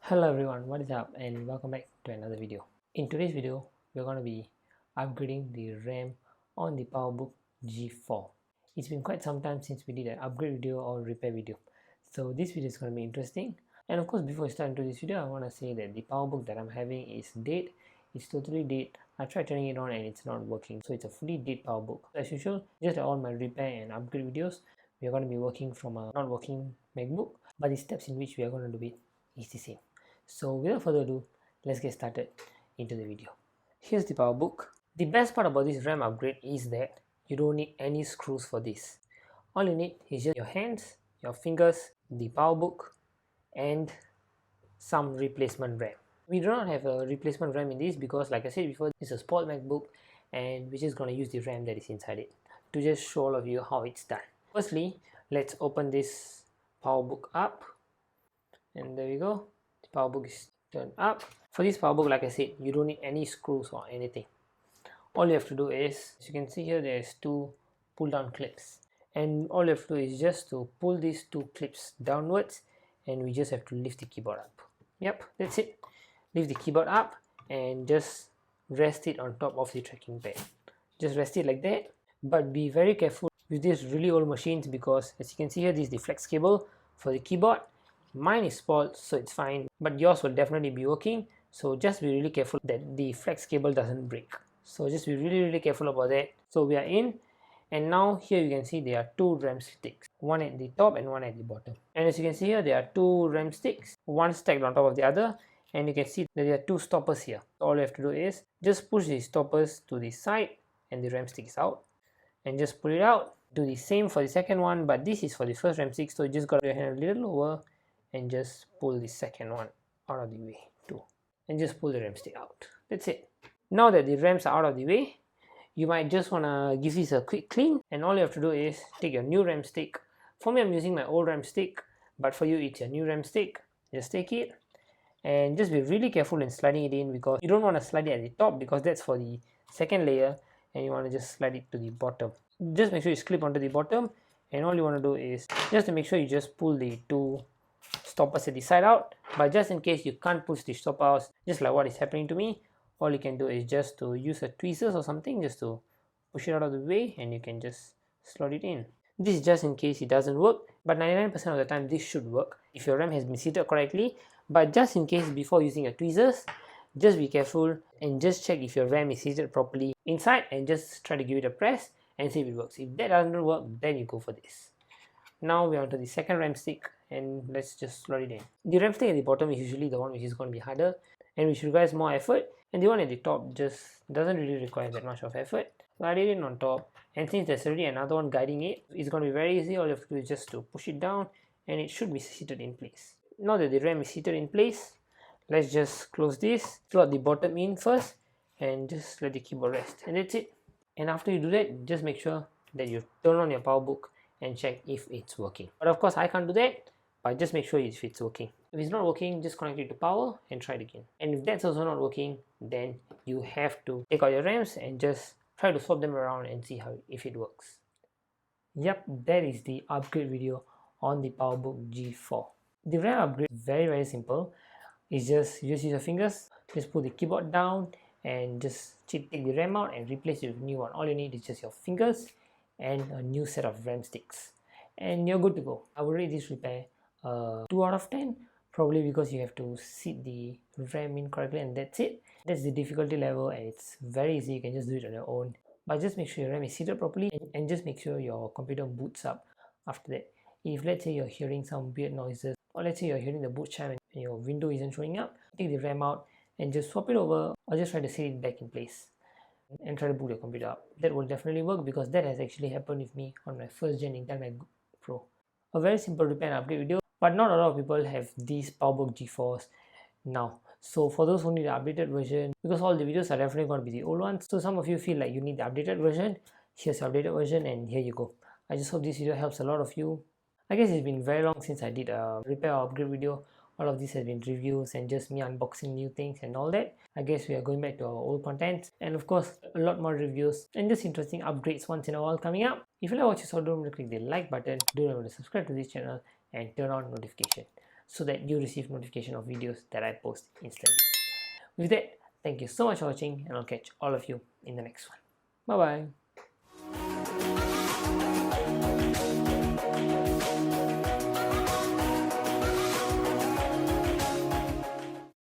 Hello everyone, what is up and welcome back to another video. In today's video, we're going to be upgrading the RAM on the PowerBook G4. It's been quite some time since we did an upgrade video or repair video. So this video is going to be interesting. And of course, before we start into this video, I want to say that the PowerBook that I'm having is dead. It's totally dead. I tried turning it on and it's not working. So it's a fully dead PowerBook. As usual, just like all my repair and upgrade videos, we are going to be working from a not working MacBook. But the steps in which we are going to do it is the same. So without further ado, let's get started into the video. Here's the PowerBook. The best part about this RAM upgrade is that you don't need any screws for this. All you need is just your hands, your fingers, the PowerBook, and some replacement RAM. We do not have a replacement RAM in this because, like I said before, it's a sport MacBook and we're just going to use the RAM that is inside it to just show all of you how it's done. Firstly, let's open this PowerBook up, and there we go. PowerBook is turned up. For this PowerBook, like I said, you don't need any screws or anything. All you have to do is, as you can see here, there's two pull down clips, and all you have to do is just to pull these two clips downwards, and we just have to lift the keyboard up. Yep, that's it. Lift the keyboard up and just rest it on top of the tracking pad. Just rest it like that, but be very careful with these really old machines because, as you can see here, this is the flex cable for the keyboard. Mine is spoiled, so it's fine, but yours will definitely be working, so just be really careful that the flex cable doesn't break. So just be really careful about that. So we are in, and now here you can see there are two RAM sticks, one at the top and one at the bottom. And as you can see here, there are two RAM sticks, one stacked on top of the other, and you can see that there are two stoppers here. All you have to do is just push the stoppers to the side and the RAM stick is out, and just pull it out. Do the same for the second one, but this is for the first RAM stick, so you just got your hand a little lower and just pull the second one out of the way too, and just pull the RAM stick out. That's it. Now that the RAMs are out of the way, you might just want to give this a quick clean, and all you have to do is take your new RAM stick. For me, I'm using my old RAM stick, but for you it's your new RAM stick. Just take it and just be really careful in sliding it in, because you don't want to slide it at the top because that's for the second layer, and you want to just slide it to the bottom. Just make sure you clip onto the bottom, and all you want to do is just to make sure you just pull the two stoppers at the side out. But just in case you can't push the stopper out, just like what is happening to me, all you can do is just to use a tweezers or something just to push it out of the way, and you can just slot it in. This is just in case it doesn't work, but 99% of the time this should work if your RAM has been seated correctly. But just in case, before using your tweezers, just be careful and just check if your RAM is seated properly inside, and just try to give it a press and see if it works. If that doesn't work, then you go for this. Now we're on to the second RAM stick, and let's just slot it in. The RAM stick at the bottom is usually the one which is going to be harder and which requires more effort, and the one at the top just doesn't really require that much of effort. Slide it in on top, and since there's already another one guiding it, it's going to be very easy. All you have to do is just to push it down, and it should be seated in place. Now that the RAM is seated in place, let's just close this, slot the bottom in first, and just let the keyboard rest, and that's it. And after you do that, just make sure that you turn on your PowerBook and check if it's working. But of course I can't do that, but just make sure if it's working. If it's not working, just connect it to power and try it again. And if that's also not working, then you have to take out your RAMs and just try to swap them around and see if it works. Yep, that is the upgrade video on the PowerBook G4. The RAM upgrade is very simple. It's just use your fingers, just put the keyboard down and just take the RAM out and replace it with a new one. All you need is just your fingers and a new set of RAM sticks, and you're good to go. I would rate this repair 2 out of 10, probably because you have to seat the RAM in correctly, and that's it. That's the difficulty level, and it's very easy. You can just do it on your own, but just make sure your RAM is seated properly, and just make sure your computer boots up after that. If let's say you're hearing some weird noises, or let's say you're hearing the boot chime and your window isn't showing up, take the RAM out and just swap it over, or just try to set it back in place and try to boot your computer up. That will definitely work, because that has actually happened with me on my first gen Intel MacBook Pro. A very simple repair and upgrade video, but not a lot of people have these PowerBook G4s now. So for those who need the updated version, because all the videos are definitely going to be the old ones, so some of you feel like you need the updated version, here's your updated version, and here you go. I just hope this video helps a lot of you. I guess it's been very long since I did a repair or upgrade video. All of this has been reviews and just me unboxing new things and all that. I guess we are going back to our old content, and of course a lot more reviews and just interesting upgrades once in a while coming up. If you like what you saw, don't forget to click the like button, don't forget to subscribe to this channel and turn on notification. so that you receive notification of videos that I post instantly. With that, thank you so much for watching, and I'll catch all of you in the next one. Bye bye.